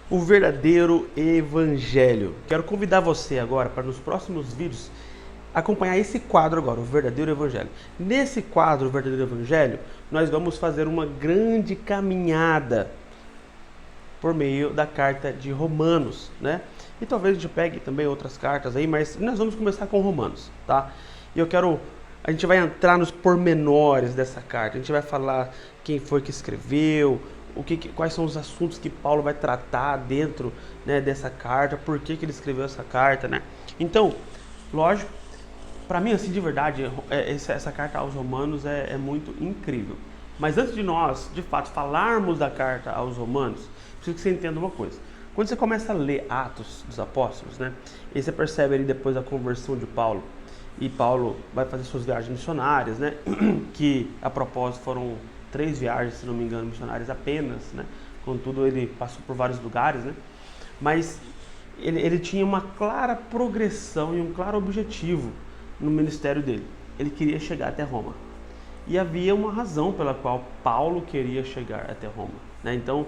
O verdadeiro evangelho. Quero convidar você agora para nos próximos vídeos acompanhar esse quadro agora, o verdadeiro evangelho. Nesse quadro, o verdadeiro evangelho, nós vamos fazer uma grande caminhada por meio da carta de Romanos, né? E talvez a gente pegue também outras cartas aí, mas nós vamos começar com Romanos, tá? E a gente vai entrar nos pormenores dessa carta, a gente vai falar quem foi que escreveu, quais são os assuntos que Paulo vai tratar dentro, né, dessa carta, por que ele escreveu essa carta, né? Então, lógico, para mim, assim, de verdade, essa carta aos Romanos é muito incrível. Mas antes de nós, de fato, falarmos da carta aos Romanos, preciso que você entenda uma coisa. Quando você começa a ler Atos dos Apóstolos, né, e você percebe ali depois da conversão de Paulo, e Paulo vai fazer suas viagens missionárias, né, que a propósito foram 3 viagens, se não me engano, missionárias apenas, né, contudo ele passou por vários lugares, né, mas ele tinha uma clara progressão e um claro objetivo no ministério dele. Ele queria chegar até Roma. E havia uma razão pela qual Paulo queria chegar até Roma, né? Então,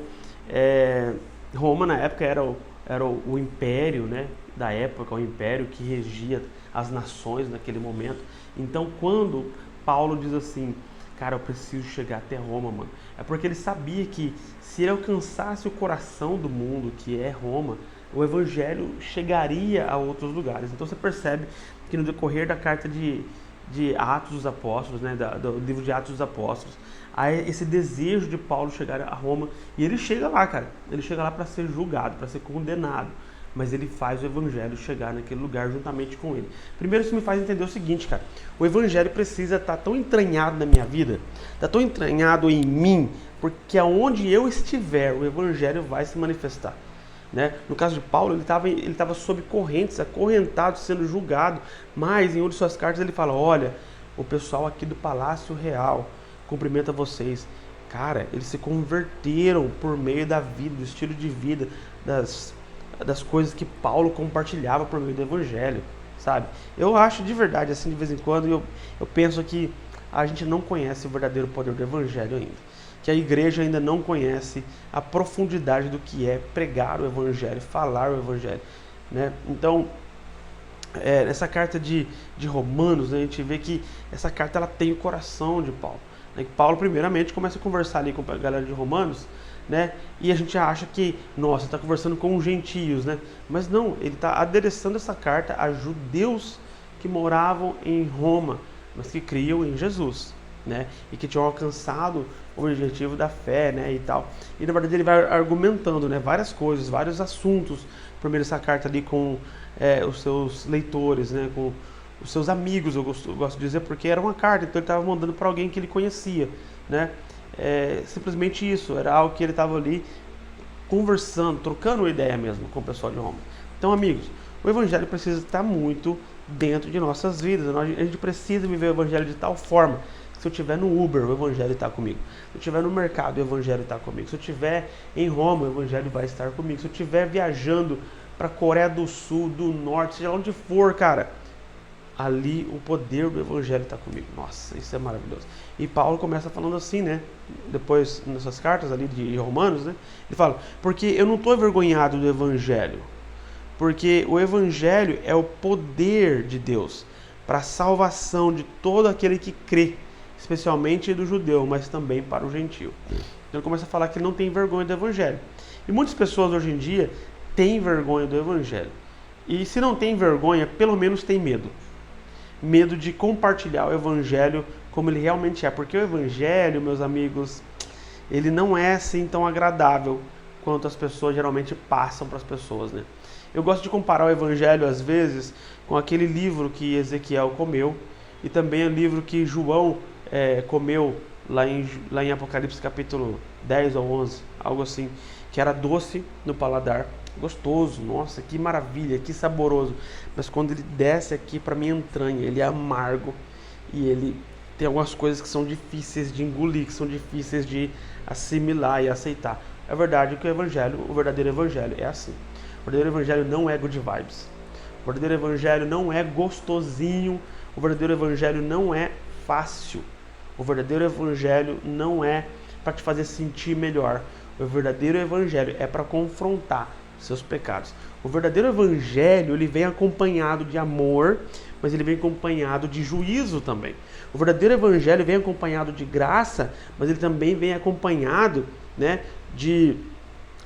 Roma na época era o império, né, da época, o império que regia as nações naquele momento. Então, quando Paulo diz assim, cara, eu preciso chegar até Roma, mano, é porque ele sabia que se ele alcançasse o coração do mundo, que é Roma, o evangelho chegaria a outros lugares. Então você percebe que no decorrer da carta de Atos dos Apóstolos, né, do livro de Atos dos Apóstolos, há esse desejo de Paulo chegar a Roma, e ele chega lá, cara, ele chega lá para ser julgado, para ser condenado, mas ele faz o evangelho chegar naquele lugar juntamente com ele. Primeiro, isso me faz entender o seguinte, cara, o evangelho precisa estar tão entranhado na minha vida, está tão entranhado em mim, porque aonde eu estiver, o evangelho vai se manifestar. Né? No caso de Paulo, ele estava sob correntes, acorrentado, sendo julgado, mas em uma de suas cartas ele fala, olha, o pessoal aqui do Palácio Real cumprimenta vocês. Cara, eles se converteram por meio da vida, do estilo de vida, das coisas que Paulo compartilhava por meio do Evangelho, sabe? Eu acho de verdade, assim, de vez em quando, eu penso que a gente não conhece o verdadeiro poder do Evangelho ainda. Que a igreja ainda não conhece a profundidade do que é pregar o Evangelho, falar o Evangelho, né? Então, nessa carta de Romanos, né, a gente vê que essa carta ela tem o coração de Paulo. Né? Paulo, primeiramente, começa a conversar ali com a galera de Romanos, né? E a gente acha que, nossa, está conversando com os gentios, né? Mas não, ele está adereçando essa carta a judeus que moravam em Roma, mas que criam em Jesus, né? E que tinham alcançado o objetivo da fé, né, e tal. E na verdade ele vai argumentando, né, várias coisas, vários assuntos, por meio dessa carta ali com os seus leitores, né, com os seus amigos, eu gosto de dizer, porque era uma carta, então ele estava mandando para alguém que ele conhecia, né. Simplesmente isso, era algo que ele estava ali conversando, trocando uma ideia mesmo com o pessoal de Roma. Então, amigos, o evangelho precisa estar muito dentro de nossas vidas, a gente precisa viver o evangelho de tal forma. Se eu estiver no Uber, o Evangelho está comigo. Se eu estiver no mercado, o Evangelho está comigo. Se eu estiver em Roma, o Evangelho vai estar comigo. Se eu estiver viajando para a Coreia do Sul, do Norte, seja onde for, cara, ali o poder do Evangelho está comigo. Nossa, isso é maravilhoso. E Paulo começa falando assim, né? Depois, nessas cartas ali de Romanos, né? Ele fala, porque eu não estou envergonhado do Evangelho. Porque o Evangelho é o poder de Deus para a salvação de todo aquele que crê, especialmente do judeu, mas também para o gentio. Então ele começa a falar que ele não tem vergonha do Evangelho. E muitas pessoas hoje em dia têm vergonha do Evangelho. E se não tem vergonha, pelo menos tem medo. Medo de compartilhar o Evangelho como ele realmente é. Porque o Evangelho, meus amigos, ele não é assim tão agradável quanto as pessoas geralmente passam para as pessoas, né? Eu gosto de comparar o Evangelho, às vezes, com aquele livro que Ezequiel comeu e também o livro que João comeu lá em Apocalipse capítulo 10 ou 11, algo assim, que era doce no paladar, gostoso, nossa, que maravilha, que saboroso, mas quando ele desce aqui para minha entranha, ele é amargo e ele tem algumas coisas que são difíceis de engolir, que são difíceis de assimilar e aceitar. É verdade que o verdadeiro evangelho é assim. O verdadeiro evangelho não é good vibes. O verdadeiro evangelho não é gostosinho. O verdadeiro evangelho não é fácil. O verdadeiro evangelho não é para te fazer sentir melhor. O verdadeiro evangelho é para confrontar seus pecados. O verdadeiro evangelho, ele vem acompanhado de amor, mas ele vem acompanhado de juízo também. O verdadeiro evangelho vem acompanhado de graça, mas ele também vem acompanhado, né, de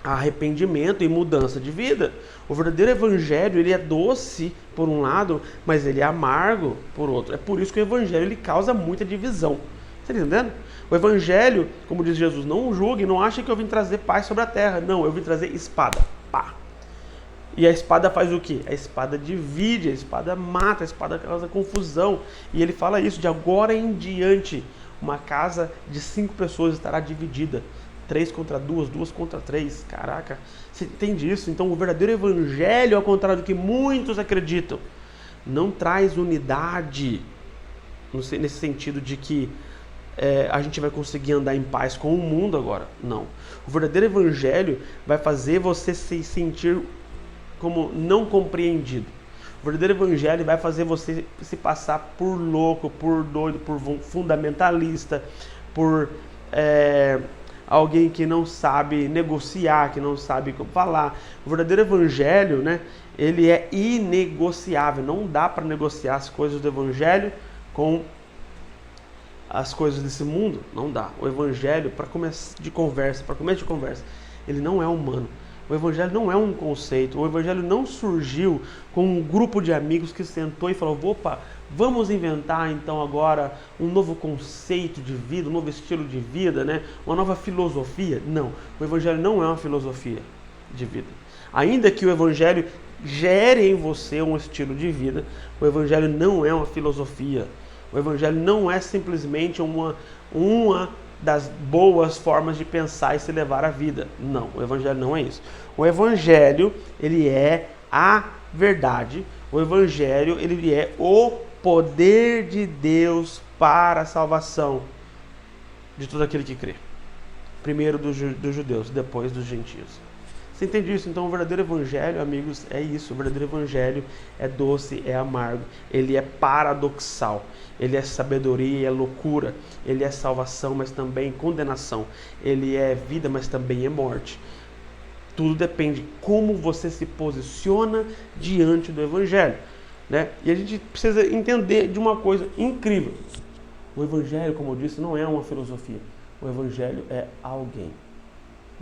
arrependimento e mudança de vida. O verdadeiro evangelho, ele é doce por um lado, mas ele é amargo por outro. É por isso que o evangelho, ele causa muita divisão. Está entendendo? O evangelho, como diz Jesus, não julgue, não ache que eu vim trazer paz sobre a terra. Não, eu vim trazer espada. Pá. E a espada faz o quê? A espada divide, a espada mata, a espada causa confusão. E ele fala isso, de agora em diante, uma casa de 5 pessoas estará dividida. 3 contra 2, 2 contra 3. Caraca, você entende isso? Então o verdadeiro evangelho, ao contrário do que muitos acreditam, não traz unidade, nesse sentido de que a gente vai conseguir andar em paz com o mundo agora. Não. O verdadeiro evangelho vai fazer você se sentir como não compreendido. O verdadeiro evangelho vai fazer você se passar por louco, por doido, por fundamentalista, por alguém que não sabe negociar, que não sabe falar. O verdadeiro evangelho, né, ele é inegociável. Não dá para negociar as coisas do evangelho com as coisas desse mundo. Não dá. O evangelho, para começo de conversa, ele não é humano. O evangelho não é um conceito. O evangelho não surgiu com um grupo de amigos que sentou e falou: opa, vamos inventar então agora um novo conceito de vida, um novo estilo de vida, né? Uma nova filosofia. Não, o evangelho não é uma filosofia de vida. Ainda que o evangelho gere em você um estilo de vida, o evangelho não é uma filosofia. O evangelho não é simplesmente uma das boas formas de pensar e se levar à vida. Não, o evangelho não é isso. O evangelho, ele é a verdade. O evangelho, ele é o poder de Deus para a salvação de todo aquele que crê. Primeiro dos judeus, depois dos gentios. Você entende isso? Então o verdadeiro evangelho, amigos, é isso. O verdadeiro evangelho é doce, é amargo, ele é paradoxal. Ele é sabedoria, é loucura. Ele é salvação, mas também condenação. Ele é vida, mas também é morte. Tudo depende de como você se posiciona diante do evangelho, né? E a gente precisa entender de uma coisa incrível. O evangelho, como eu disse, não é uma filosofia. O evangelho é alguém.